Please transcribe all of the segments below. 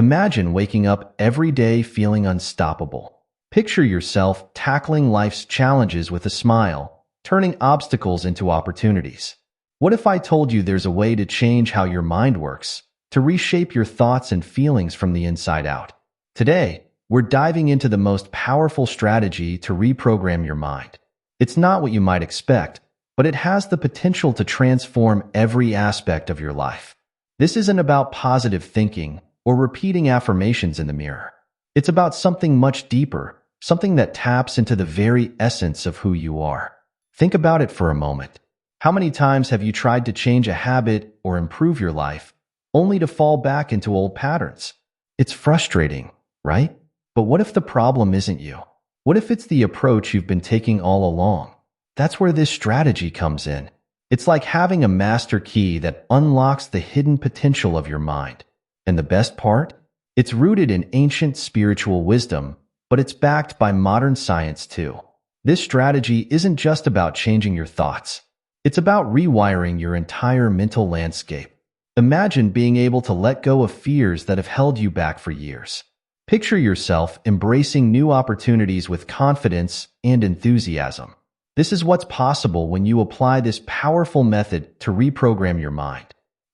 Imagine waking up every day feeling unstoppable. Picture yourself tackling life's challenges with a smile, turning obstacles into opportunities. What if I told you there's a way to change how your mind works, to reshape your thoughts and feelings from the inside out? Today, we're diving into the most powerful strategy to reprogram your mind. It's not what you might expect, but it has the potential to transform every aspect of your life. This isn't about positive thinking or repeating affirmations in the mirror. It's about something much deeper, something that taps into the very essence of who you are. Think about it for a moment. How many times have you tried to change a habit or improve your life, only to fall back into old patterns? It's frustrating, right? But what if the problem isn't you? What if it's the approach you've been taking all along? That's where this strategy comes in. It's like having a master key that unlocks the hidden potential of your mind. And the best part? It's rooted in ancient spiritual wisdom, but it's backed by modern science too. This strategy isn't just about changing your thoughts. It's about rewiring your entire mental landscape. Imagine being able to let go of fears that have held you back for years. Picture yourself embracing new opportunities with confidence and enthusiasm. This is what's possible when you apply this powerful method to reprogram your mind.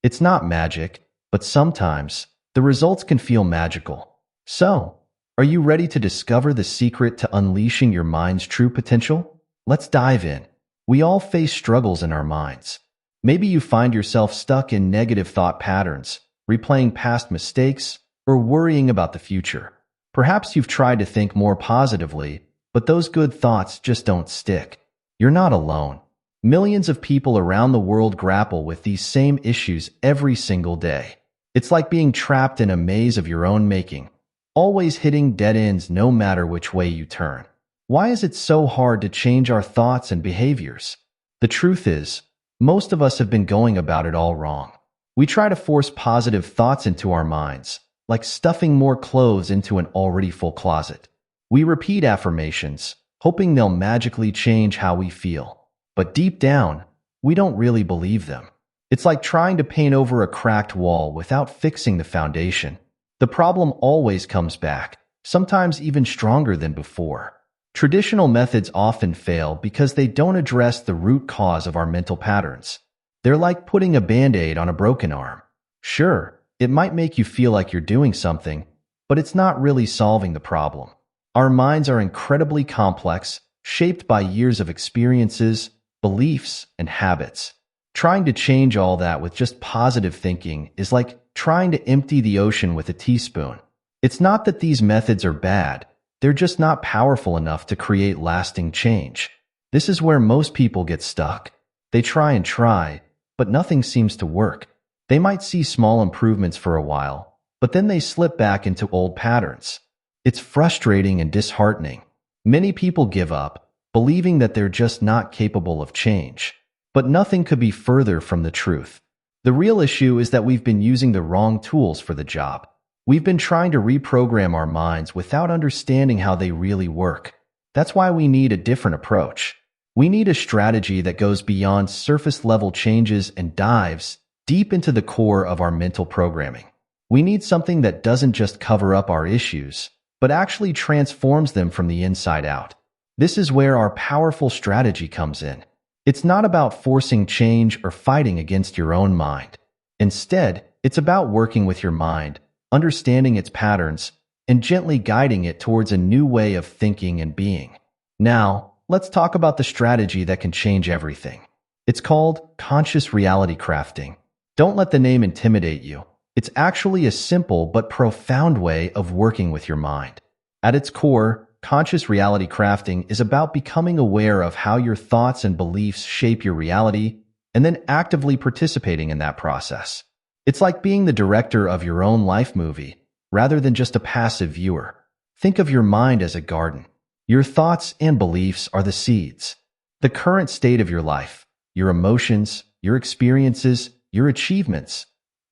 It's not magic, but sometimes the results can feel magical. So, are you ready to discover the secret to unleashing your mind's true potential? Let's dive in. We all face struggles in our minds. Maybe you find yourself stuck in negative thought patterns, replaying past mistakes, or worrying about the future. Perhaps you've tried to think more positively, but those good thoughts just don't stick. You're not alone. Millions of people around the world grapple with these same issues every single day. It's like being trapped in a maze of your own making, always hitting dead ends no matter which way you turn. Why is it so hard to change our thoughts and behaviors? The truth is, most of us have been going about it all wrong. We try to force positive thoughts into our minds, like stuffing more clothes into an already full closet. We repeat affirmations, hoping they'll magically change how we feel. But deep down, we don't really believe them. It's like trying to paint over a cracked wall without fixing the foundation. The problem always comes back, sometimes even stronger than before. Traditional methods often fail because they don't address the root cause of our mental patterns. They're like putting a Band-Aid on a broken arm. Sure, it might make you feel like you're doing something, but it's not really solving the problem. Our minds are incredibly complex, shaped by years of experiences, beliefs, and habits. Trying to change all that with just positive thinking is like trying to empty the ocean with a teaspoon. It's not that these methods are bad, they're just not powerful enough to create lasting change. This is where most people get stuck. They try and try, but nothing seems to work. They might see small improvements for a while, but then they slip back into old patterns. It's frustrating and disheartening. Many people give up, believing that they're just not capable of change. But nothing could be further from the truth. The real issue is that we've been using the wrong tools for the job. We've been trying to reprogram our minds without understanding how they really work. That's why we need a different approach. We need a strategy that goes beyond surface-level changes and dives deep into the core of our mental programming. We need something that doesn't just cover up our issues, but actually transforms them from the inside out. This is where our powerful strategy comes in. It's not about forcing change or fighting against your own mind. Instead, it's about working with your mind, understanding its patterns, and gently guiding it towards a new way of thinking and being. Now, let's talk about the strategy that can change everything. It's called conscious reality crafting. Don't let the name intimidate you. It's actually a simple but profound way of working with your mind. At its core, conscious reality crafting is about becoming aware of how your thoughts and beliefs shape your reality and then actively participating in that process. It's like being the director of your own life movie, rather than just a passive viewer. Think of your mind as a garden. Your thoughts and beliefs are the seeds. The current state of your life, your emotions, your experiences, your achievements.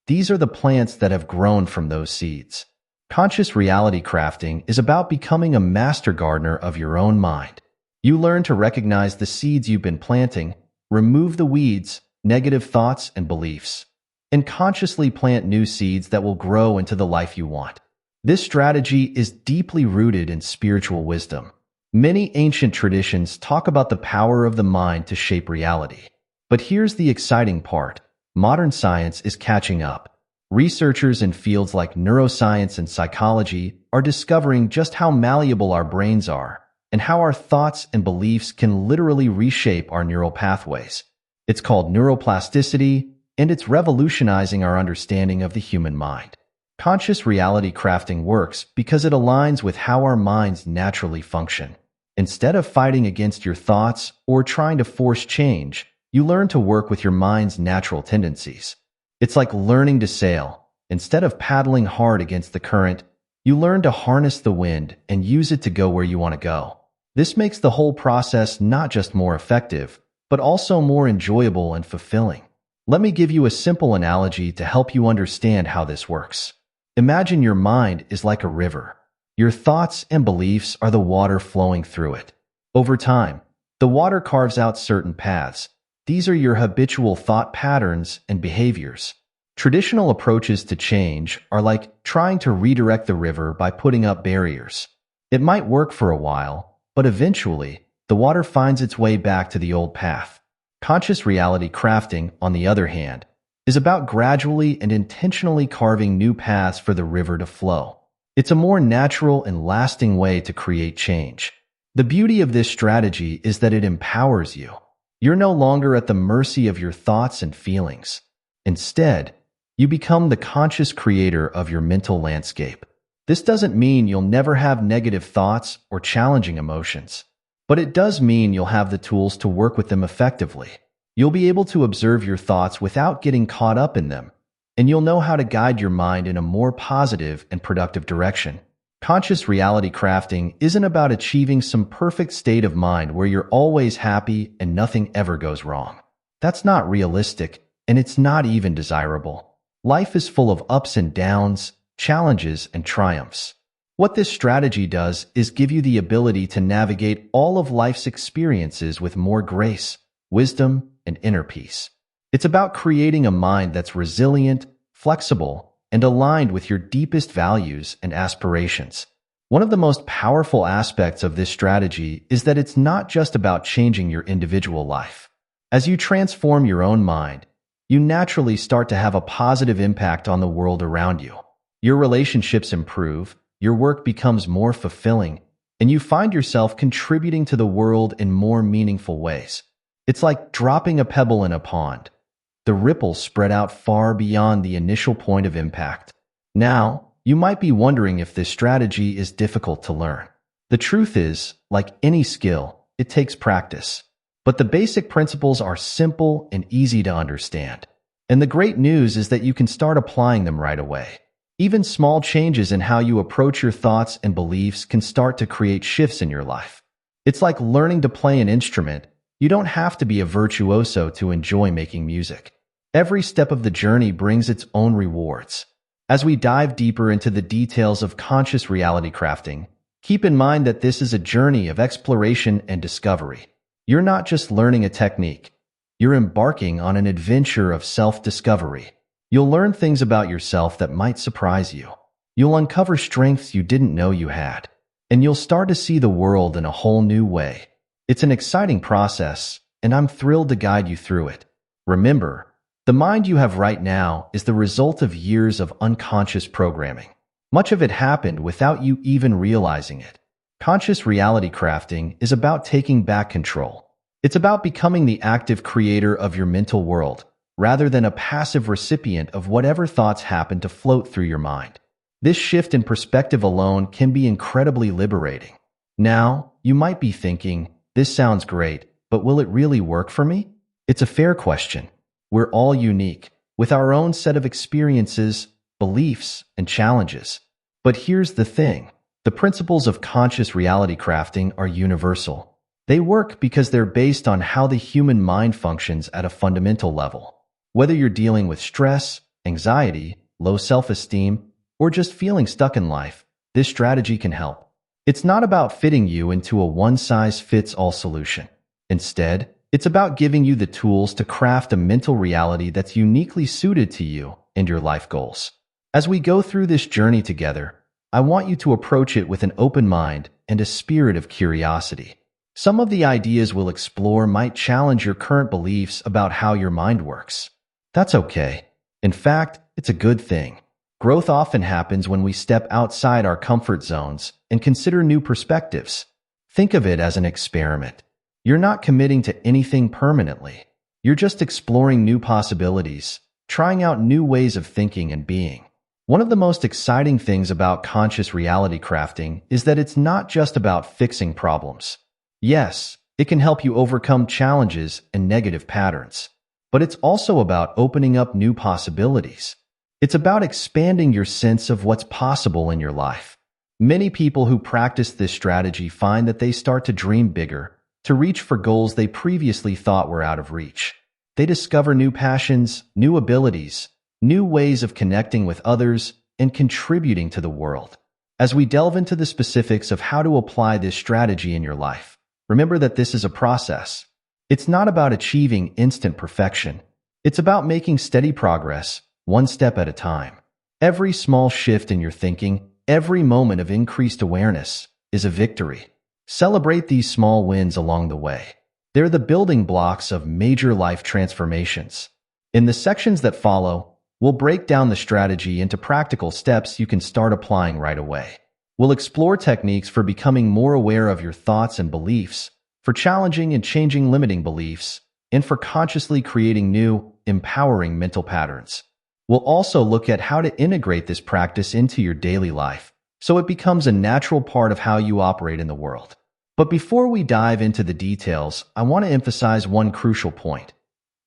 These are the plants that have grown from those seeds. Conscious reality crafting is about becoming a master gardener of your own mind. You learn to recognize the seeds you've been planting, remove the weeds, negative thoughts and beliefs, and consciously plant new seeds that will grow into the life you want. This strategy is deeply rooted in spiritual wisdom. Many ancient traditions talk about the power of the mind to shape reality. But here's the exciting part. Modern science is catching up. Researchers in fields like neuroscience and psychology are discovering just how malleable our brains are and how our thoughts and beliefs can literally reshape our neural pathways. It's called neuroplasticity, and it's revolutionizing our understanding of the human mind. Conscious reality crafting works because it aligns with how our minds naturally function. Instead of fighting against your thoughts or trying to force change, you learn to work with your mind's natural tendencies. It's like learning to sail. Instead of paddling hard against the current, you learn to harness the wind and use it to go where you want to go. This makes the whole process not just more effective, but also more enjoyable and fulfilling. Let me give you a simple analogy to help you understand how this works. Imagine your mind is like a river. Your thoughts and beliefs are the water flowing through it. Over time, the water carves out certain paths. These are your habitual thought patterns and behaviors. Traditional approaches to change are like trying to redirect the river by putting up barriers. It might work for a while, but eventually, the water finds its way back to the old path. Conscious reality crafting, on the other hand, is about gradually and intentionally carving new paths for the river to flow. It's a more natural and lasting way to create change. The beauty of this strategy is that it empowers you. You're no longer at the mercy of your thoughts and feelings. Instead, you become the conscious creator of your mental landscape. This doesn't mean you'll never have negative thoughts or challenging emotions, but it does mean you'll have the tools to work with them effectively. You'll be able to observe your thoughts without getting caught up in them, and you'll know how to guide your mind in a more positive and productive direction. Conscious reality crafting isn't about achieving some perfect state of mind where you're always happy and nothing ever goes wrong. That's not realistic, and it's not even desirable. Life is full of ups and downs, challenges and triumphs. What this strategy does is give you the ability to navigate all of life's experiences with more grace, wisdom, and inner peace. It's about creating a mind that's resilient, flexible, and aligned with your deepest values and aspirations. One of the most powerful aspects of this strategy is that it's not just about changing your individual life. As you transform your own mind, you naturally start to have a positive impact on the world around you. Your relationships improve, your work becomes more fulfilling, and you find yourself contributing to the world in more meaningful ways. It's like dropping a pebble in a pond. The ripples spread out far beyond the initial point of impact. Now, you might be wondering if this strategy is difficult to learn. The truth is, like any skill, it takes practice. But the basic principles are simple and easy to understand. And the great news is that you can start applying them right away. Even small changes in how you approach your thoughts and beliefs can start to create shifts in your life. It's like learning to play an instrument. You don't have to be a virtuoso to enjoy making music. Every step of the journey brings its own rewards. As we dive deeper into the details of conscious reality crafting, keep in mind that this is a journey of exploration and discovery. You're not just learning a technique. You're embarking on an adventure of self-discovery. You'll learn things about yourself that might surprise you. You'll uncover strengths you didn't know you had. And you'll start to see the world in a whole new way. It's an exciting process, and I'm thrilled to guide you through it. Remember, the mind you have right now is the result of years of unconscious programming. Much of it happened without you even realizing it. Conscious reality crafting is about taking back control. It's about becoming the active creator of your mental world, rather than a passive recipient of whatever thoughts happen to float through your mind. This shift in perspective alone can be incredibly liberating. Now, you might be thinking, this sounds great, but will it really work for me? It's a fair question. We're all unique, with our own set of experiences, beliefs, and challenges. But here's the thing. The principles of conscious reality crafting are universal. They work because they're based on how the human mind functions at a fundamental level. Whether you're dealing with stress, anxiety, low self-esteem, or just feeling stuck in life, this strategy can help. It's not about fitting you into a one-size-fits-all solution. Instead, it's about giving you the tools to craft a mental reality that's uniquely suited to you and your life goals. As we go through this journey together, I want you to approach it with an open mind and a spirit of curiosity. Some of the ideas we'll explore might challenge your current beliefs about how your mind works. That's okay. In fact, it's a good thing. Growth often happens when we step outside our comfort zones and consider new perspectives. Think of it as an experiment. You're not committing to anything permanently. You're just exploring new possibilities, trying out new ways of thinking and being. One of the most exciting things about conscious reality crafting is that it's not just about fixing problems. Yes, it can help you overcome challenges and negative patterns, but it's also about opening up new possibilities. It's about expanding your sense of what's possible in your life. Many people who practice this strategy find that they start to dream bigger, to reach for goals they previously thought were out of reach. They discover new passions, new abilities, new ways of connecting with others, and contributing to the world. As we delve into the specifics of how to apply this strategy in your life, remember that this is a process. It's not about achieving instant perfection. It's about making steady progress, one step at a time. Every small shift in your thinking, every moment of increased awareness, is a victory. Celebrate these small wins along the way. They're the building blocks of major life transformations. In the sections that follow, we'll break down the strategy into practical steps you can start applying right away. We'll explore techniques for becoming more aware of your thoughts and beliefs, for challenging and changing limiting beliefs, and for consciously creating new, empowering mental patterns. We'll also look at how to integrate this practice into your daily life, so it becomes a natural part of how you operate in the world. But before we dive into the details, I want to emphasize one crucial point.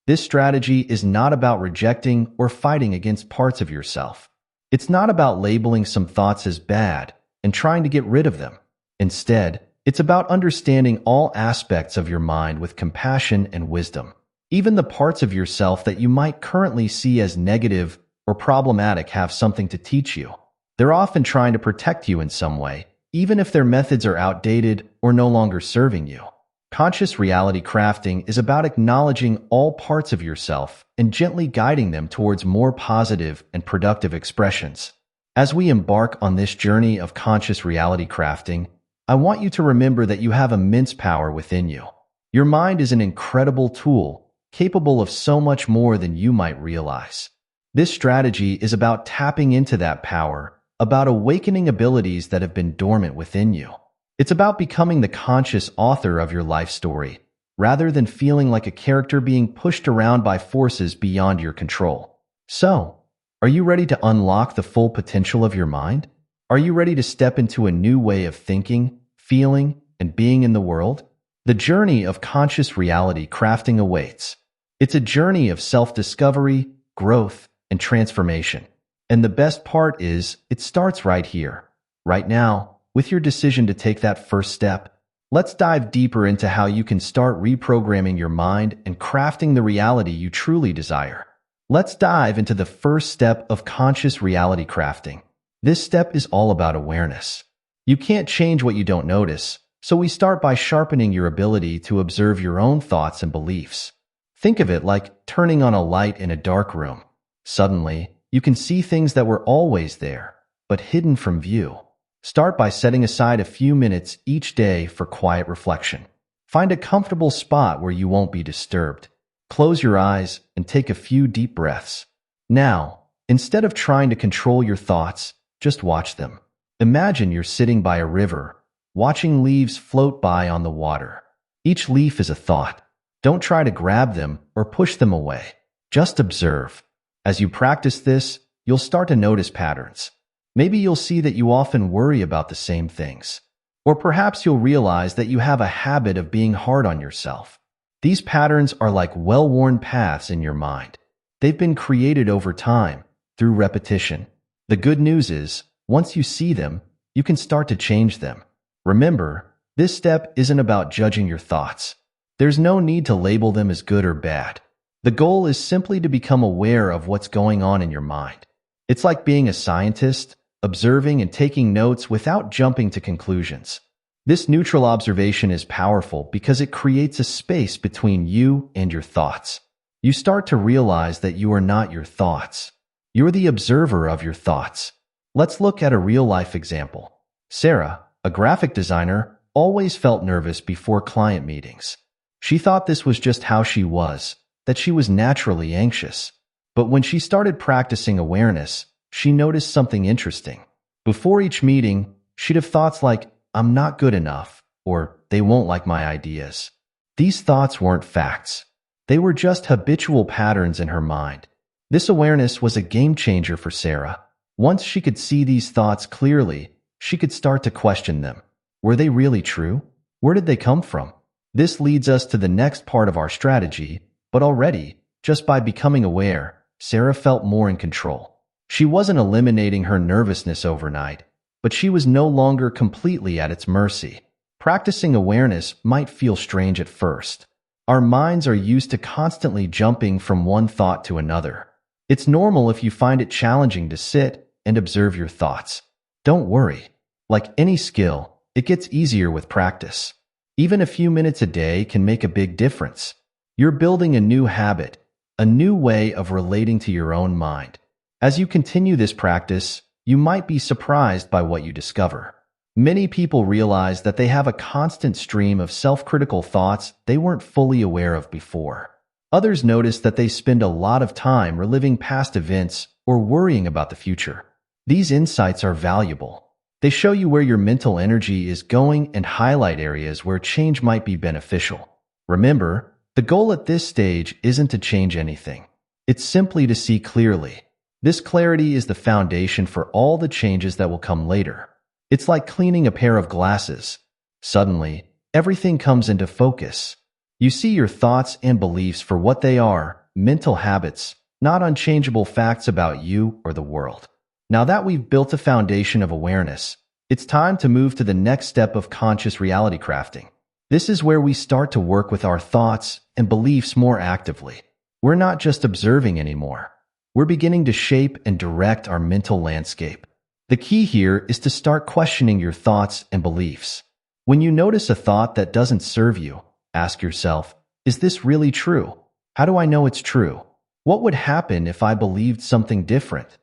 This strategy is not about rejecting or fighting against parts of yourself. It's not about labeling some thoughts as bad and trying to get rid of them. Instead, it's about understanding all aspects of your mind with compassion and wisdom. Even the parts of yourself that you might currently see as negative or problematic have something to teach you. They're often trying to protect you in some way, even if their methods are outdated or no longer serving you. Conscious reality crafting is about acknowledging all parts of yourself and gently guiding them towards more positive and productive expressions. As we embark on this journey of conscious reality crafting, I want you to remember that you have immense power within you. Your mind is an incredible tool, capable of so much more than you might realize. This strategy is about tapping into that power, about awakening abilities that have been dormant within you. It's about becoming the conscious author of your life story, rather than feeling like a character being pushed around by forces beyond your control. So, are you ready to unlock the full potential of your mind? Are you ready to step into a new way of thinking, feeling, and being in the world? The journey of conscious reality crafting awaits. It's a journey of self-discovery, growth, and transformation. And the best part is, it starts right here, right now, with your decision to take that first step. Let's dive deeper into how you can start reprogramming your mind and crafting the reality you truly desire. Let's dive into the first step of conscious reality crafting. This step is all about awareness. You can't change what you don't notice, so we start by sharpening your ability to observe your own thoughts and beliefs. Think of it like turning on a light in a dark room. Suddenly, you can see things that were always there, but hidden from view. Start by setting aside a few minutes each day for quiet reflection. Find a comfortable spot where you won't be disturbed. Close your eyes and take a few deep breaths. Now, instead of trying to control your thoughts, just watch them. Imagine you're sitting by a river, watching leaves float by on the water. Each leaf is a thought. Don't try to grab them or push them away. Just observe. As you practice this, you'll start to notice patterns. Maybe you'll see that you often worry about the same things. Or perhaps you'll realize that you have a habit of being hard on yourself. These patterns are like well-worn paths in your mind. They've been created over time, through repetition. The good news is, once you see them, you can start to change them. Remember, this step isn't about judging your thoughts. There's no need to label them as good or bad. The goal is simply to become aware of what's going on in your mind. It's like being a scientist, observing and taking notes without jumping to conclusions. This neutral observation is powerful because it creates a space between you and your thoughts. You start to realize that you are not your thoughts. You're the observer of your thoughts. Let's look at a real-life example. Sarah, a graphic designer, always felt nervous before client meetings. She thought this was just how she was, that she was naturally anxious. But when she started practicing awareness, she noticed something interesting. Before each meeting, she'd have thoughts like, "I'm not good enough," or "they won't like my ideas." These thoughts weren't facts. They were just habitual patterns in her mind. This awareness was a game changer for Sarah. Once she could see these thoughts clearly, she could start to question them. Were they really true? Where did they come from? This leads us to the next part of our strategy, but already, just by becoming aware, Sarah felt more in control. She wasn't eliminating her nervousness overnight, but she was no longer completely at its mercy. Practicing awareness might feel strange at first. Our minds are used to constantly jumping from one thought to another. It's normal if you find it challenging to sit and observe your thoughts. Don't worry. Like any skill, it gets easier with practice. Even a few minutes a day can make a big difference. You're building a new habit, a new way of relating to your own mind. As you continue this practice, you might be surprised by what you discover. Many people realize that they have a constant stream of self-critical thoughts they weren't fully aware of before. Others notice that they spend a lot of time reliving past events or worrying about the future. These insights are valuable. They show you where your mental energy is going and highlight areas where change might be beneficial. Remember, the goal at this stage isn't to change anything. It's simply to see clearly. This clarity is the foundation for all the changes that will come later. It's like cleaning a pair of glasses. Suddenly, everything comes into focus. You see your thoughts and beliefs for what they are, mental habits, not unchangeable facts about you or the world. Now that we've built a foundation of awareness, it's time to move to the next step of conscious reality crafting. This is where we start to work with our thoughts and beliefs more actively. We're not just observing anymore. We're beginning to shape and direct our mental landscape. The key here is to start questioning your thoughts and beliefs. When you notice a thought that doesn't serve you, ask yourself, is this really true? How do I know it's true? What would happen if I believed something different?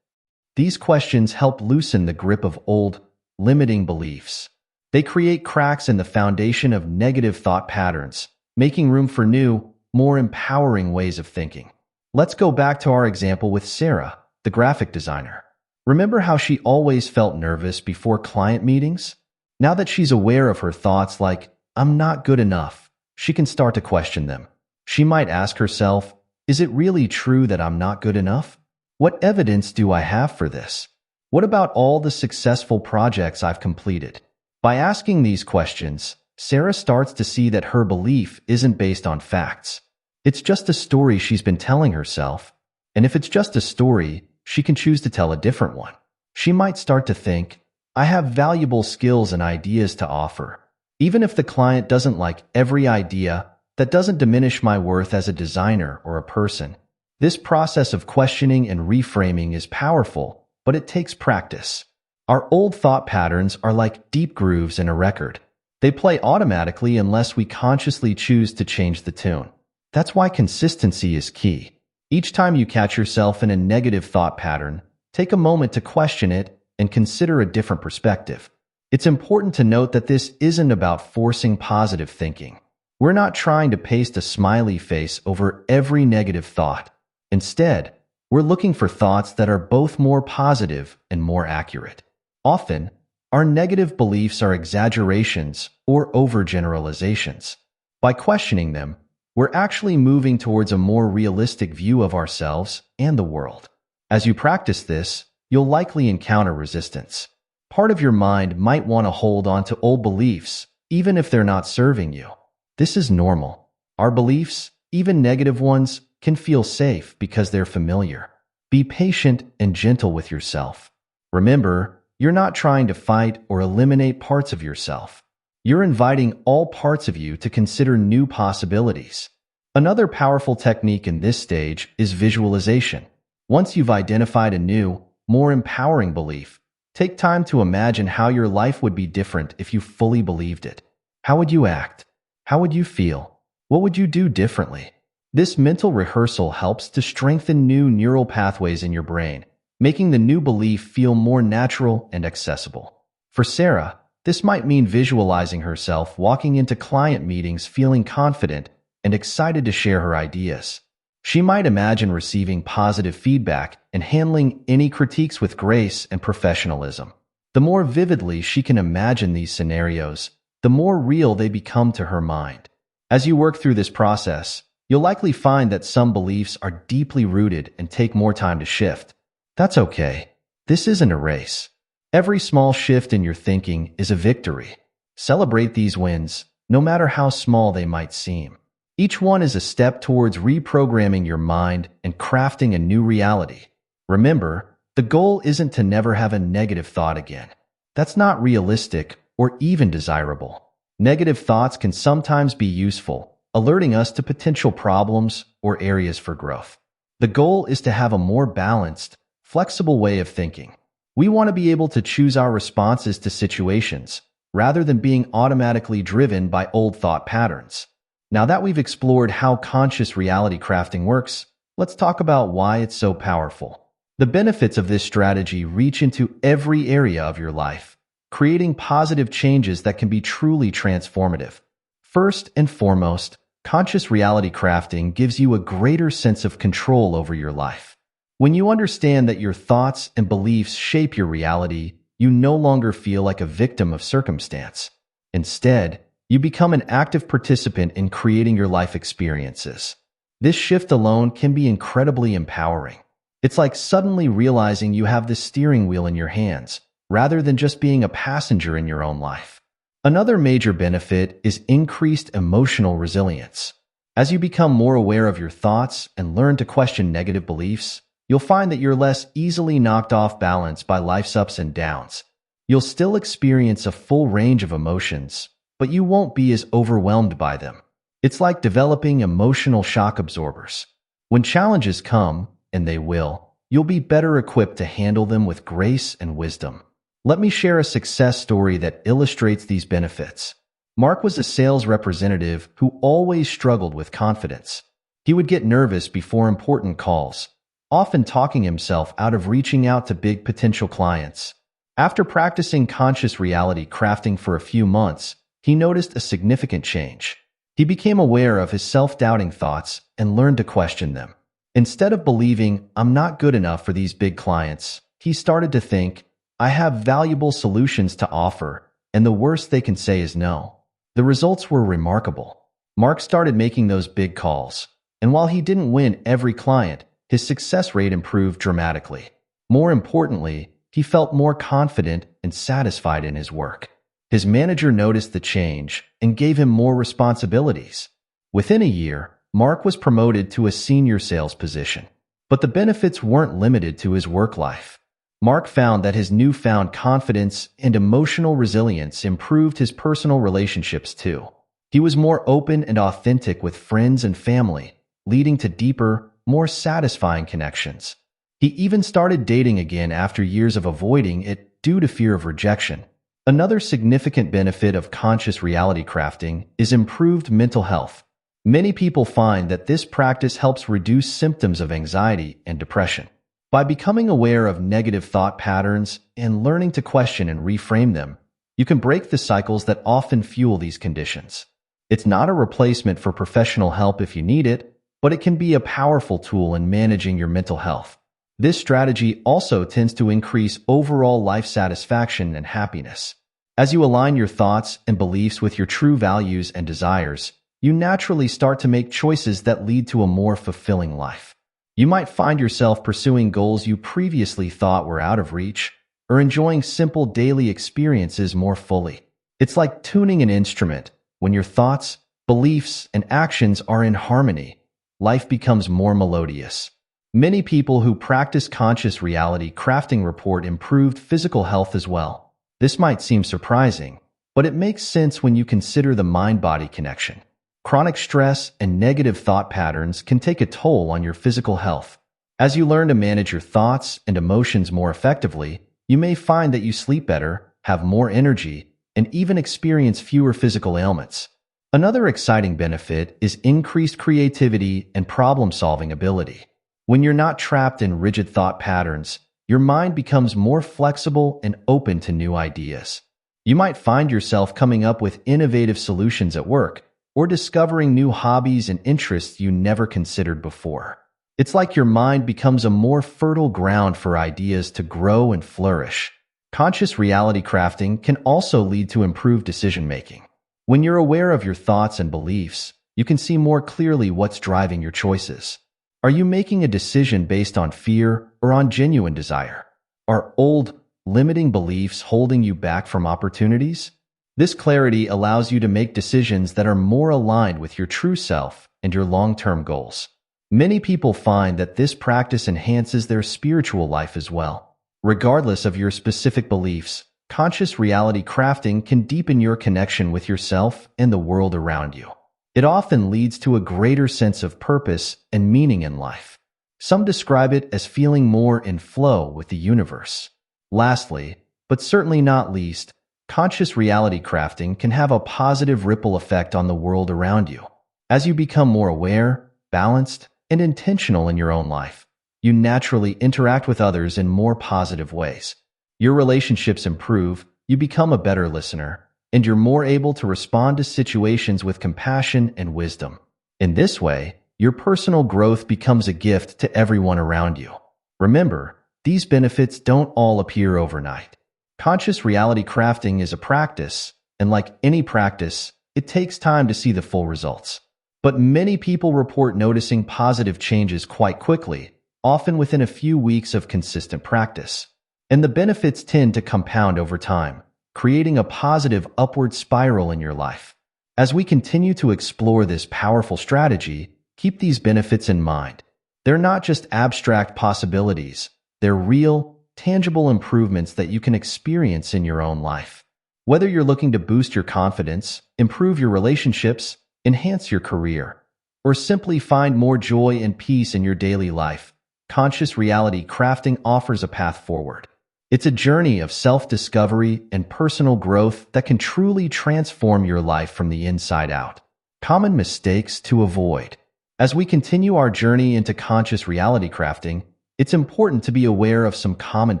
These questions help loosen the grip of old, limiting beliefs. They create cracks in the foundation of negative thought patterns, making room for new, more empowering ways of thinking. Let's go back to our example with Sarah, the graphic designer. Remember how she always felt nervous before client meetings? Now that she's aware of her thoughts like, "I'm not good enough," she can start to question them. She might ask herself, is it really true that I'm not good enough? What evidence do I have for this? What about all the successful projects I've completed? By asking these questions, Sarah starts to see that her belief isn't based on facts. It's just a story she's been telling herself. And if it's just a story, she can choose to tell a different one. She might start to think, I have valuable skills and ideas to offer. Even if the client doesn't like every idea, that doesn't diminish my worth as a designer or a person. This process of questioning and reframing is powerful, but it takes practice. Our old thought patterns are like deep grooves in a record. They play automatically unless we consciously choose to change the tune. That's why consistency is key. Each time you catch yourself in a negative thought pattern, take a moment to question it and consider a different perspective. It's important to note that this isn't about forcing positive thinking. We're not trying to paste a smiley face over every negative thought. Instead, we're looking for thoughts that are both more positive and more accurate. Often, our negative beliefs are exaggerations or overgeneralizations. By questioning them, we're actually moving towards a more realistic view of ourselves and the world. As you practice this, you'll likely encounter resistance. Part of your mind might want to hold on to old beliefs, even if they're not serving you. This is normal. Our beliefs, even negative ones, can feel safe because they're familiar. Be patient and gentle with yourself. Remember, you're not trying to fight or eliminate parts of yourself. You're inviting all parts of you to consider new possibilities. Another powerful technique in this stage is visualization. Once you've identified a new, more empowering belief, take time to imagine how your life would be different if you fully believed it. How would you act? How would you feel? What would you do differently? This mental rehearsal helps to strengthen new neural pathways in your brain. making the new belief feel more natural and accessible. For Sarah, this might mean visualizing herself walking into client meetings feeling confident and excited to share her ideas. She might imagine receiving positive feedback and handling any critiques with grace and professionalism. The more vividly she can imagine these scenarios, the more real they become to her mind. As you work through this process, you'll likely find that some beliefs are deeply rooted and take more time to shift. That's okay. This isn't a race. Every small shift in your thinking is a victory. Celebrate these wins, no matter how small they might seem. Each one is a step towards reprogramming your mind and crafting a new reality. Remember, the goal isn't to never have a negative thought again. That's not realistic or even desirable. Negative thoughts can sometimes be useful, alerting us to potential problems or areas for growth. The goal is to have a more balanced, flexible way of thinking. We want to be able to choose our responses to situations, rather than being automatically driven by old thought patterns. Now that we've explored how conscious reality crafting works, let's talk about why it's so powerful. The benefits of this strategy reach into every area of your life, creating positive changes that can be truly transformative. First and foremost, conscious reality crafting gives you a greater sense of control over your life. When you understand that your thoughts and beliefs shape your reality, you no longer feel like a victim of circumstance. Instead, you become an active participant in creating your life experiences. This shift alone can be incredibly empowering. It's like suddenly realizing you have the steering wheel in your hands, rather than just being a passenger in your own life. Another major benefit is increased emotional resilience. As you become more aware of your thoughts and learn to question negative beliefs, you'll find that you're less easily knocked off balance by life's ups and downs. You'll still experience a full range of emotions, but you won't be as overwhelmed by them. It's like developing emotional shock absorbers. When challenges come, and they will, you'll be better equipped to handle them with grace and wisdom. Let me share a success story that illustrates these benefits. Mark was a sales representative who always struggled with confidence. He would get nervous before important calls, often talking himself out of reaching out to big potential clients. After practicing conscious reality crafting for a few months, he noticed a significant change. He became aware of his self-doubting thoughts and learned to question them. Instead of believing, "I'm not good enough for these big clients," he started to think, "I have valuable solutions to offer, and the worst they can say is no." The results were remarkable. Mark started making those big calls, and while he didn't win every client, his success rate improved dramatically. More importantly, he felt more confident and satisfied in his work. His manager noticed the change and gave him more responsibilities. Within a year, Mark was promoted to a senior sales position. But the benefits weren't limited to his work life. Mark found that his newfound confidence and emotional resilience improved his personal relationships too. He was more open and authentic with friends and family, leading to deeper, more satisfying connections. He even started dating again after years of avoiding it due to fear of rejection. Another significant benefit of conscious reality crafting is improved mental health. Many people find that this practice helps reduce symptoms of anxiety and depression. By becoming aware of negative thought patterns and learning to question and reframe them, you can break the cycles that often fuel these conditions. It's not a replacement for professional help if you need it, but it can be a powerful tool in managing your mental health. This strategy also tends to increase overall life satisfaction and happiness. As you align your thoughts and beliefs with your true values and desires, you naturally start to make choices that lead to a more fulfilling life. You might find yourself pursuing goals you previously thought were out of reach, or enjoying simple daily experiences more fully. It's like tuning an instrument. When your thoughts, beliefs, and actions are in harmony, life becomes more melodious. Many people who practice conscious reality crafting report improved physical health as well. This might seem surprising, but it makes sense when you consider the mind-body connection. Chronic stress and negative thought patterns can take a toll on your physical health. As you learn to manage your thoughts and emotions more effectively, you may find that you sleep better, have more energy, and even experience fewer physical ailments. Another exciting benefit is increased creativity and problem-solving ability. When you're not trapped in rigid thought patterns, your mind becomes more flexible and open to new ideas. You might find yourself coming up with innovative solutions at work or discovering new hobbies and interests you never considered before. It's like your mind becomes a more fertile ground for ideas to grow and flourish. Conscious reality crafting can also lead to improved decision-making. When you're aware of your thoughts and beliefs, you can see more clearly what's driving your choices. Are you making a decision based on fear or on genuine desire? Are old, limiting beliefs holding you back from opportunities? This clarity allows you to make decisions that are more aligned with your true self and your long-term goals. Many people find that this practice enhances their spiritual life as well. Regardless of your specific beliefs, conscious reality crafting can deepen your connection with yourself and the world around you. It often leads to a greater sense of purpose and meaning in life. Some describe it as feeling more in flow with the universe. Lastly, but certainly not least, conscious reality crafting can have a positive ripple effect on the world around you. As you become more aware, balanced, and intentional in your own life, you naturally interact with others in more positive ways. Your relationships improve, you become a better listener, and you're more able to respond to situations with compassion and wisdom. In this way, your personal growth becomes a gift to everyone around you. Remember, these benefits don't all appear overnight. Conscious reality crafting is a practice, and like any practice, it takes time to see the full results. But many people report noticing positive changes quite quickly, often within a few weeks of consistent practice. And the benefits tend to compound over time, creating a positive upward spiral in your life. As we continue to explore this powerful strategy, keep these benefits in mind. They're not just abstract possibilities, they're real, tangible improvements that you can experience in your own life. Whether you're looking to boost your confidence, improve your relationships, enhance your career, or simply find more joy and peace in your daily life, conscious reality crafting offers a path forward. It's a journey of self-discovery and personal growth that can truly transform your life from the inside out. Common mistakes to avoid. As we continue our journey into conscious reality crafting, it's important to be aware of some common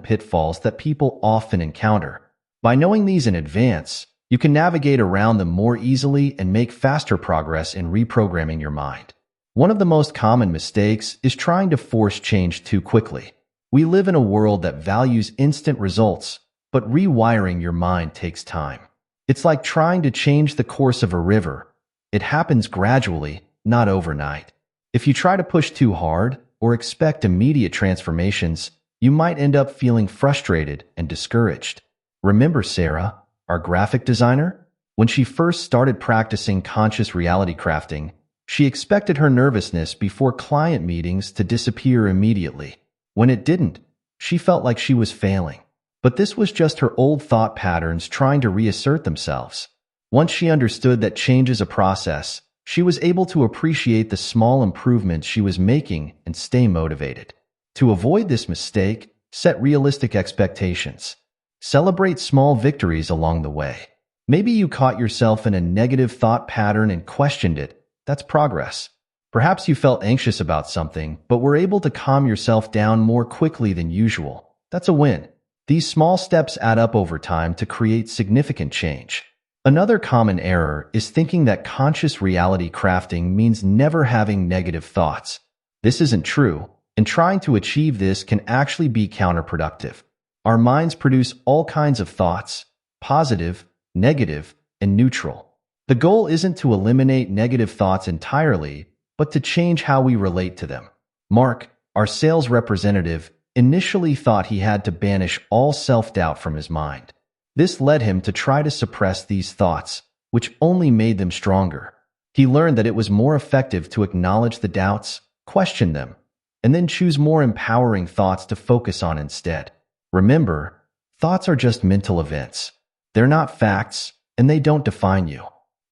pitfalls that people often encounter. By knowing these in advance, you can navigate around them more easily and make faster progress in reprogramming your mind. One of the most common mistakes is trying to force change too quickly. We live in a world that values instant results, but rewiring your mind takes time. It's like trying to change the course of a river. It happens gradually, not overnight. If you try to push too hard or expect immediate transformations, you might end up feeling frustrated and discouraged. Remember Sarah, our graphic designer? When she first started practicing conscious reality crafting, she expected her nervousness before client meetings to disappear immediately. When it didn't, she felt like she was failing. But this was just her old thought patterns trying to reassert themselves. Once she understood that change is a process, she was able to appreciate the small improvements she was making and stay motivated. To avoid this mistake, set realistic expectations. Celebrate small victories along the way. Maybe you caught yourself in a negative thought pattern and questioned it. That's progress. Perhaps you felt anxious about something, but were able to calm yourself down more quickly than usual. That's a win. These small steps add up over time to create significant change. Another common error is thinking that conscious reality crafting means never having negative thoughts. This isn't true, and trying to achieve this can actually be counterproductive. Our minds produce all kinds of thoughts, positive, negative, and neutral. The goal isn't to eliminate negative thoughts entirely, but to change how we relate to them. Mark, our sales representative, initially thought he had to banish all self-doubt from his mind. This led him to try to suppress these thoughts, which only made them stronger. He learned that it was more effective to acknowledge the doubts, question them, and then choose more empowering thoughts to focus on instead. Remember, thoughts are just mental events. They're not facts, and they don't define you.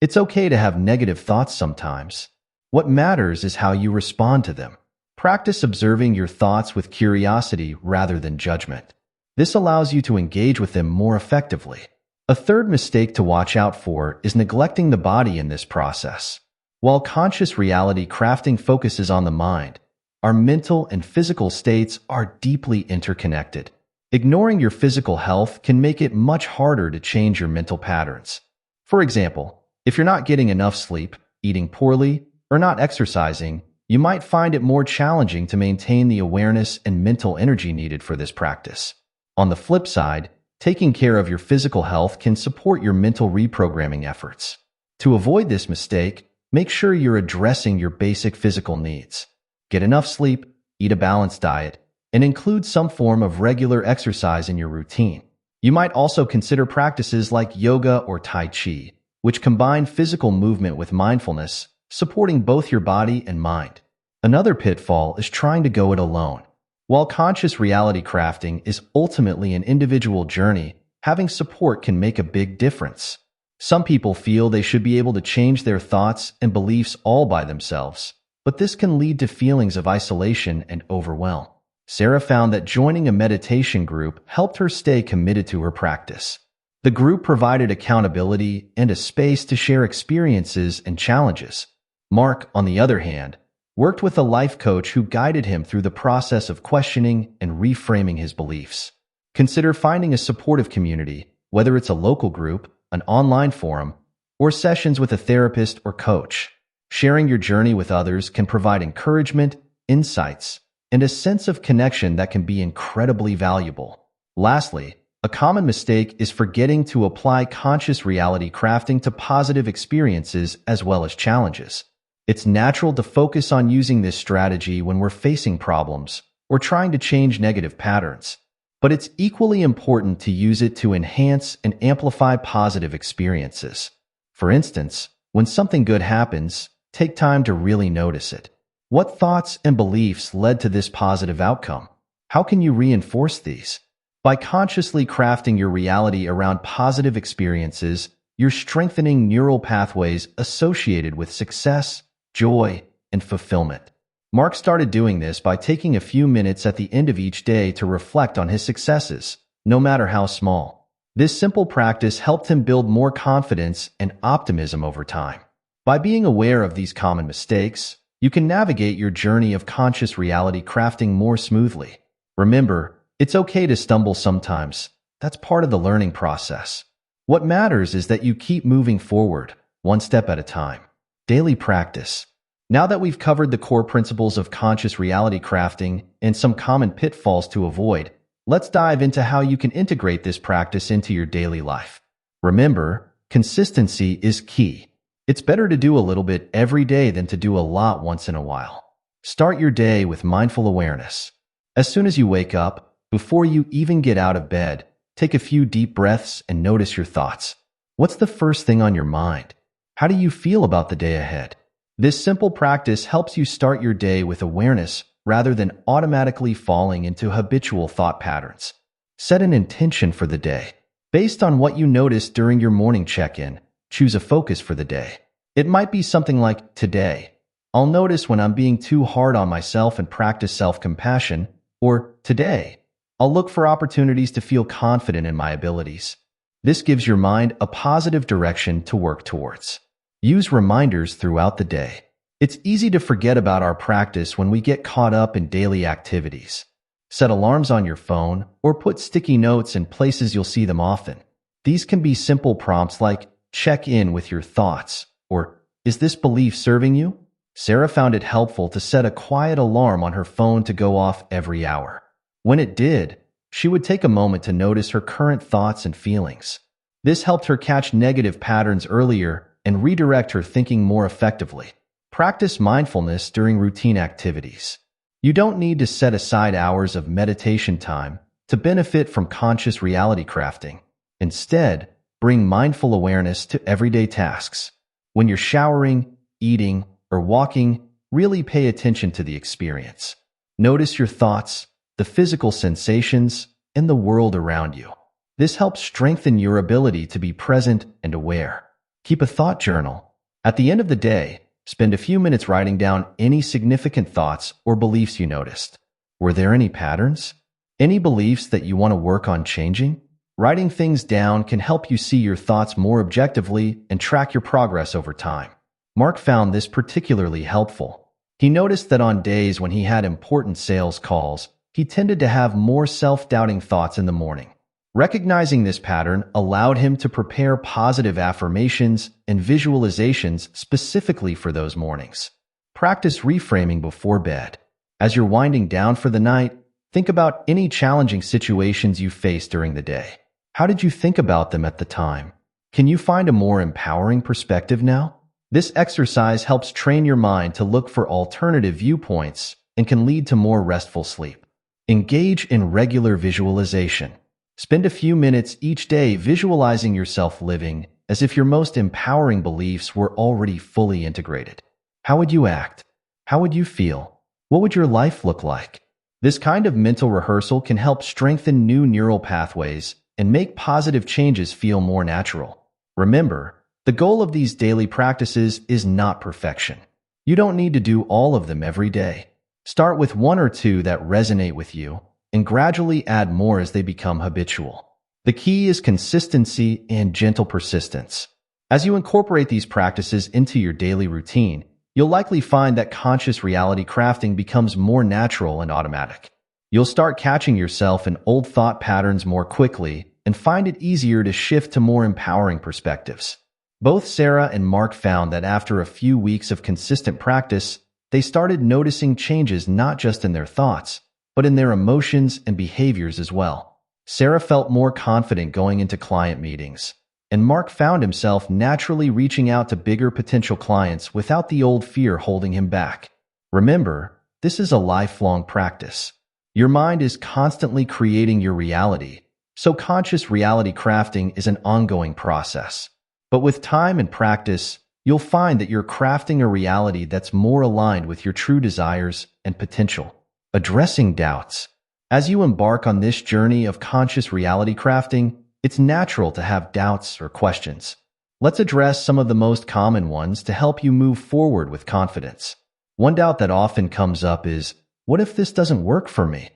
It's okay to have negative thoughts sometimes. What matters is how you respond to them. Practice observing your thoughts with curiosity rather than judgment. This allows you to engage with them more effectively. A third mistake to watch out for is neglecting the body in this process. While conscious reality crafting focuses on the mind, Our mental and physical states are deeply interconnected. Ignoring your physical health can make it much harder to change your mental patterns. For example, if you're not getting enough sleep, eating poorly, or not exercising, you might find it more challenging to maintain the awareness and mental energy needed for this practice. On the flip side, taking care of your physical health can support your mental reprogramming efforts. To avoid this mistake, make sure you're addressing your basic physical needs. Get enough sleep, eat a balanced diet, and include some form of regular exercise in your routine. You might also consider practices like yoga or Tai Chi, which combine physical movement with mindfulness, supporting both your body and mind. Another pitfall is trying to go it alone. While conscious reality crafting is ultimately an individual journey, having support can make a big difference. Some people feel they should be able to change their thoughts and beliefs all by themselves, but this can lead to feelings of isolation and overwhelm. Sarah found that joining a meditation group helped her stay committed to her practice. The group provided accountability and a space to share experiences and challenges. Mark, on the other hand, worked with a life coach who guided him through the process of questioning and reframing his beliefs. Consider finding a supportive community, whether it's a local group, an online forum, or sessions with a therapist or coach. Sharing your journey with others can provide encouragement, insights, and a sense of connection that can be incredibly valuable. Lastly, a common mistake is forgetting to apply conscious reality crafting to positive experiences as well as challenges. It's natural to focus on using this strategy when we're facing problems or trying to change negative patterns, but it's equally important to use it to enhance and amplify positive experiences. For instance, when something good happens, take time to really notice it. What thoughts and beliefs led to this positive outcome? How can you reinforce these? By consciously crafting your reality around positive experiences, you're strengthening neural pathways associated with success, joy, and fulfillment. Mark started doing this by taking a few minutes at the end of each day to reflect on his successes, no matter how small. This simple practice helped him build more confidence and optimism over time. By being aware of these common mistakes, you can navigate your journey of conscious reality crafting more smoothly. Remember, it's okay to stumble sometimes. That's part of the learning process. What matters is that you keep moving forward, one step at a time. Daily practice. Now that we've covered the core principles of conscious reality crafting and some common pitfalls to avoid, let's dive into how you can integrate this practice into your daily life. Remember, consistency is key. It's better to do a little bit every day than to do a lot once in a while. Start your day with mindful awareness. As soon as you wake up, before you even get out of bed, take a few deep breaths and notice your thoughts. What's the first thing on your mind? How do you feel about the day ahead? This simple practice helps you start your day with awareness rather than automatically falling into habitual thought patterns. Set an intention for the day. Based on what you noticed during your morning check-in, choose a focus for the day. It might be something like, today, I'll notice when I'm being too hard on myself and practice self-compassion, or today, I'll look for opportunities to feel confident in my abilities. This gives your mind a positive direction to work towards. Use reminders throughout the day. It's easy to forget about our practice when we get caught up in daily activities. Set alarms on your phone or put sticky notes in places you'll see them often. These can be simple prompts like, check in with your thoughts, or is this belief serving you? Sarah found it helpful to set a quiet alarm on her phone to go off every hour. When it did, she would take a moment to notice her current thoughts and feelings. This helped her catch negative patterns earlier and redirect her thinking more effectively. Practice mindfulness during routine activities. You don't need to set aside hours of meditation time to benefit from conscious reality crafting. Instead, bring mindful awareness to everyday tasks. When you're showering, eating, or walking, really pay attention to the experience. Notice your thoughts, the physical sensations, and the world around you. This helps strengthen your ability to be present and aware. Keep a thought journal. At the end of the day, spend a few minutes writing down any significant thoughts or beliefs you noticed. Were there any patterns? Any beliefs that you want to work on changing? Writing things down can help you see your thoughts more objectively and track your progress over time. Mark found this particularly helpful. He noticed that on days when he had important sales calls, he tended to have more self-doubting thoughts in the morning. Recognizing this pattern allowed him to prepare positive affirmations and visualizations specifically for those mornings. Practice reframing before bed. As you're winding down for the night, think about any challenging situations you faced during the day. How did you think about them at the time? Can you find a more empowering perspective now? This exercise helps train your mind to look for alternative viewpoints and can lead to more restful sleep. Engage in regular visualization. Spend a few minutes each day visualizing yourself living as if your most empowering beliefs were already fully integrated. How would you act? How would you feel? What would your life look like? This kind of mental rehearsal can help strengthen new neural pathways and make positive changes feel more natural. Remember, the goal of these daily practices is not perfection. You don't need to do all of them every day. Start with one or two that resonate with you, and gradually add more as they become habitual. The key is consistency and gentle persistence. As you incorporate these practices into your daily routine, you'll likely find that conscious reality crafting becomes more natural and automatic. You'll start catching yourself in old thought patterns more quickly and find it easier to shift to more empowering perspectives. Both Sarah and Mark found that after a few weeks of consistent practice, they started noticing changes not just in their thoughts, but in their emotions and behaviors as well. Sarah felt more confident going into client meetings, and Mark found himself naturally reaching out to bigger potential clients without the old fear holding him back. Remember, this is a lifelong practice. Your mind is constantly creating your reality, so conscious reality crafting is an ongoing process. But with time and practice, you'll find that you're crafting a reality that's more aligned with your true desires and potential. Addressing doubts. As you embark on this journey of conscious reality crafting, it's natural to have doubts or questions. Let's address some of the most common ones to help you move forward with confidence. One doubt that often comes up is, what if this doesn't work for me?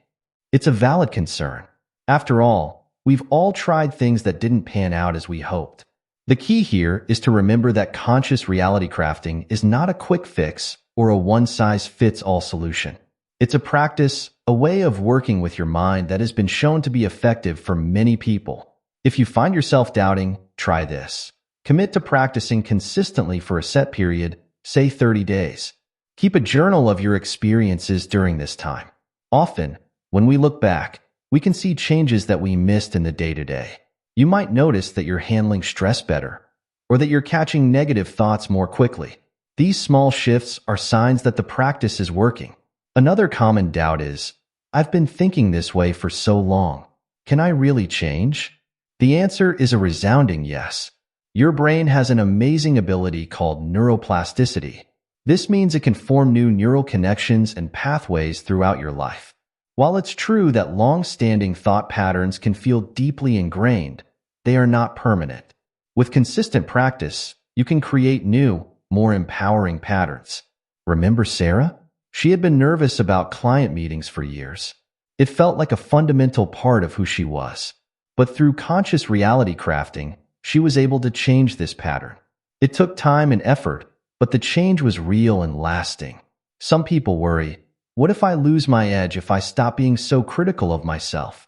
It's a valid concern. After all, we've all tried things that didn't pan out as we hoped. The key here is to remember that conscious reality crafting is not a quick fix or a one-size-fits-all solution. It's a practice, a way of working with your mind that has been shown to be effective for many people. If you find yourself doubting, try this. Commit to practicing consistently for a set period, say 30 days. Keep a journal of your experiences during this time. Often, when we look back, we can see changes that we missed in the day-to-day. You might notice that you're handling stress better, or that you're catching negative thoughts more quickly. These small shifts are signs that the practice is working. Another common doubt is, I've been thinking this way for so long. Can I really change? The answer is a resounding yes. Your brain has an amazing ability called neuroplasticity. This means it can form new neural connections and pathways throughout your life. While it's true that long-standing thought patterns can feel deeply ingrained, they are not permanent. With consistent practice, you can create new, more empowering patterns. Remember Sarah? She had been nervous about client meetings for years. It felt like a fundamental part of who she was. But through conscious reality crafting, she was able to change this pattern. It took time and effort, but the change was real and lasting. Some people worry, what if I lose my edge if I stop being so critical of myself?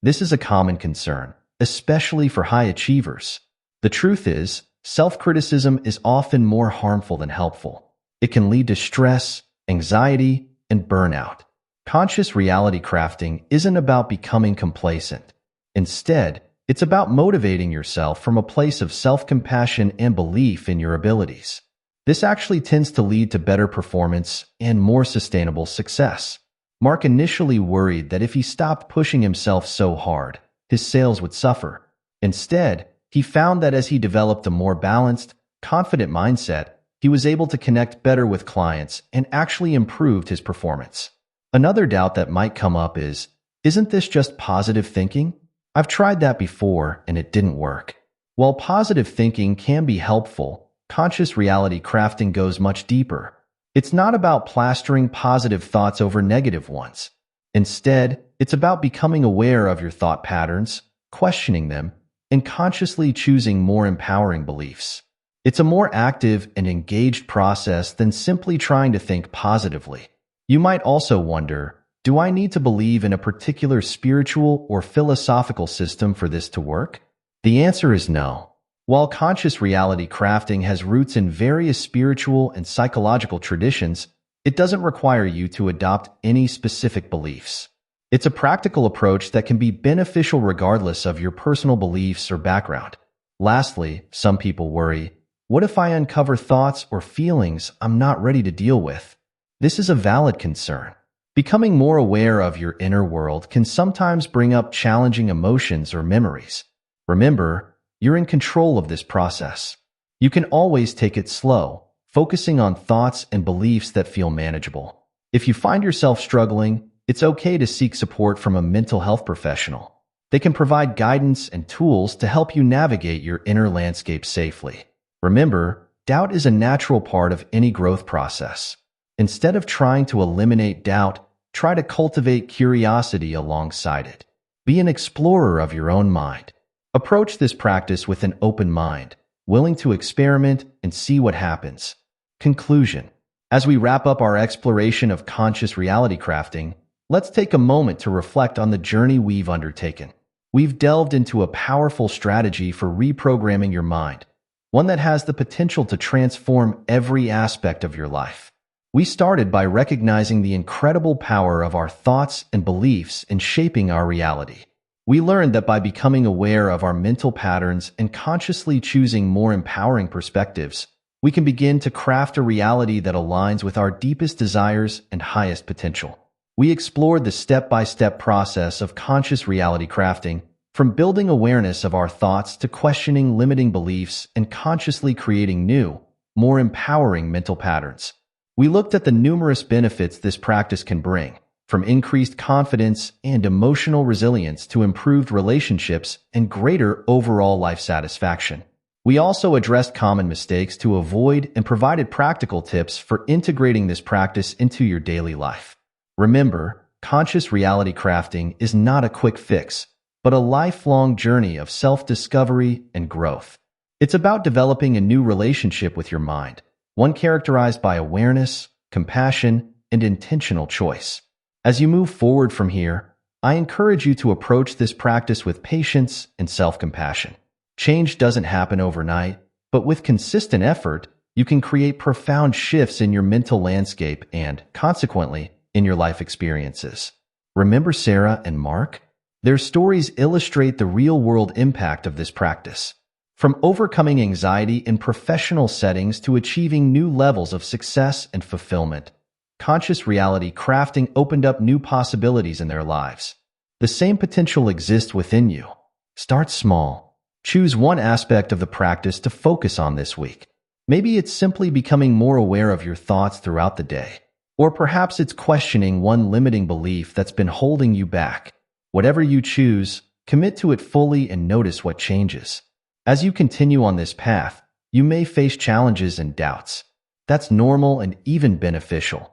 This is a common concern, especially for high achievers. The truth is, self-criticism is often more harmful than helpful. It can lead to stress, anxiety, and burnout. Conscious reality crafting isn't about becoming complacent. Instead, it's about motivating yourself from a place of self-compassion and belief in your abilities. This actually tends to lead to better performance and more sustainable success. Mark initially worried that if he stopped pushing himself so hard, his sales would suffer. Instead, he found that as he developed a more balanced, confident mindset, he was able to connect better with clients and actually improved his performance. Another doubt that might come up is, isn't this just positive thinking? I've tried that before and it didn't work. While positive thinking can be helpful, conscious reality crafting goes much deeper. It's not about plastering positive thoughts over negative ones. Instead, it's about becoming aware of your thought patterns, questioning them, and consciously choosing more empowering beliefs. It's a more active and engaged process than simply trying to think positively. You might also wonder, do I need to believe in a particular spiritual or philosophical system for this to work? The answer is no. While conscious reality crafting has roots in various spiritual and psychological traditions, it doesn't require you to adopt any specific beliefs. It's a practical approach that can be beneficial regardless of your personal beliefs or background. Lastly, some people worry, what if I uncover thoughts or feelings I'm not ready to deal with? This is a valid concern. Becoming more aware of your inner world can sometimes bring up challenging emotions or memories. Remember, you're in control of this process. You can always take it slow, focusing on thoughts and beliefs that feel manageable. If you find yourself struggling, it's okay to seek support from a mental health professional. They can provide guidance and tools to help you navigate your inner landscape safely. Remember, doubt is a natural part of any growth process. Instead of trying to eliminate doubt, try to cultivate curiosity alongside it. Be an explorer of your own mind. Approach this practice with an open mind, willing to experiment and see what happens. Conclusion. As we wrap up our exploration of conscious reality crafting, let's take a moment to reflect on the journey we've undertaken. We've delved into a powerful strategy for reprogramming your mind, one that has the potential to transform every aspect of your life. We started by recognizing the incredible power of our thoughts and beliefs in shaping our reality. We learned that by becoming aware of our mental patterns and consciously choosing more empowering perspectives, we can begin to craft a reality that aligns with our deepest desires and highest potential. We explored the step-by-step process of conscious reality crafting, from building awareness of our thoughts to questioning limiting beliefs and consciously creating new, more empowering mental patterns. We looked at the numerous benefits this practice can bring, from increased confidence and emotional resilience to improved relationships and greater overall life satisfaction. We also addressed common mistakes to avoid and provided practical tips for integrating this practice into your daily life. Remember, conscious reality crafting is not a quick fix, but a lifelong journey of self-discovery and growth. It's about developing a new relationship with your mind, one characterized by awareness, compassion, and intentional choice. As you move forward from here, I encourage you to approach this practice with patience and self-compassion. Change doesn't happen overnight, but with consistent effort, you can create profound shifts in your mental landscape and, consequently, in your life experiences. Remember Sarah and Mark? Their stories illustrate the real-world impact of this practice. From overcoming anxiety in professional settings to achieving new levels of success and fulfillment, conscious reality crafting opened up new possibilities in their lives. The same potential exists within you. Start small. Choose one aspect of the practice to focus on this week. Maybe it's simply becoming more aware of your thoughts throughout the day. Or perhaps it's questioning one limiting belief that's been holding you back. Whatever you choose, commit to it fully and notice what changes. As you continue on this path, you may face challenges and doubts. That's normal and even beneficial.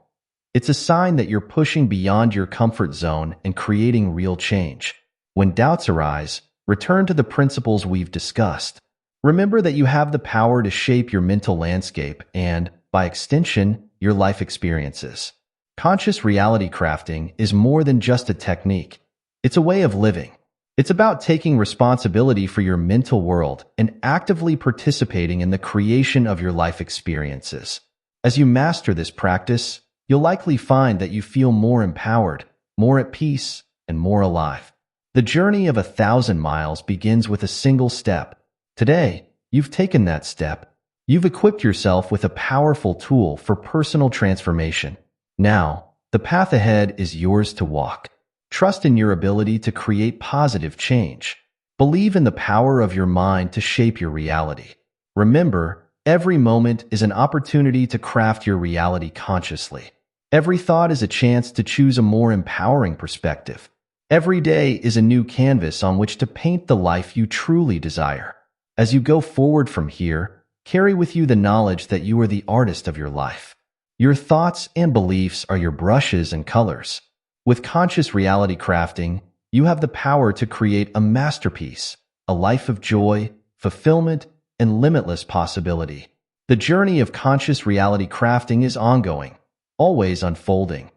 It's a sign that you're pushing beyond your comfort zone and creating real change. When doubts arise, return to the principles we've discussed. Remember that you have the power to shape your mental landscape and, by extension, your life experiences. Conscious reality crafting is more than just a technique. It's a way of living. It's about taking responsibility for your mental world and actively participating in the creation of your life experiences. As you master this practice, you'll likely find that you feel more empowered, more at peace, and more alive. The journey of 1,000 miles begins with a single step. Today, you've taken that step. You've equipped yourself with a powerful tool for personal transformation. Now, the path ahead is yours to walk. Trust in your ability to create positive change. Believe in the power of your mind to shape your reality. Remember, every moment is an opportunity to craft your reality consciously. Every thought is a chance to choose a more empowering perspective. Every day is a new canvas on which to paint the life you truly desire. As you go forward from here, carry with you the knowledge that you are the artist of your life. Your thoughts and beliefs are your brushes and colors. With conscious reality crafting, you have the power to create a masterpiece, a life of joy, fulfillment, and limitless possibility. The journey of conscious reality crafting is ongoing, always unfolding,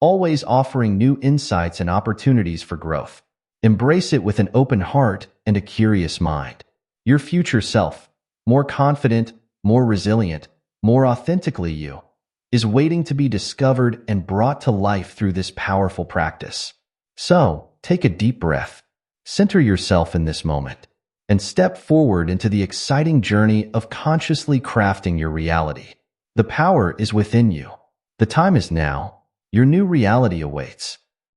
always offering new insights and opportunities for growth. Embrace it with an open heart and a curious mind. Your future self, more confident, more resilient, more authentically you, is waiting to be discovered and brought to life through this powerful practice. So, take a deep breath, center yourself in this moment, and step forward into the exciting journey of consciously crafting your reality. The power is within you. The time is now. Your new reality awaits.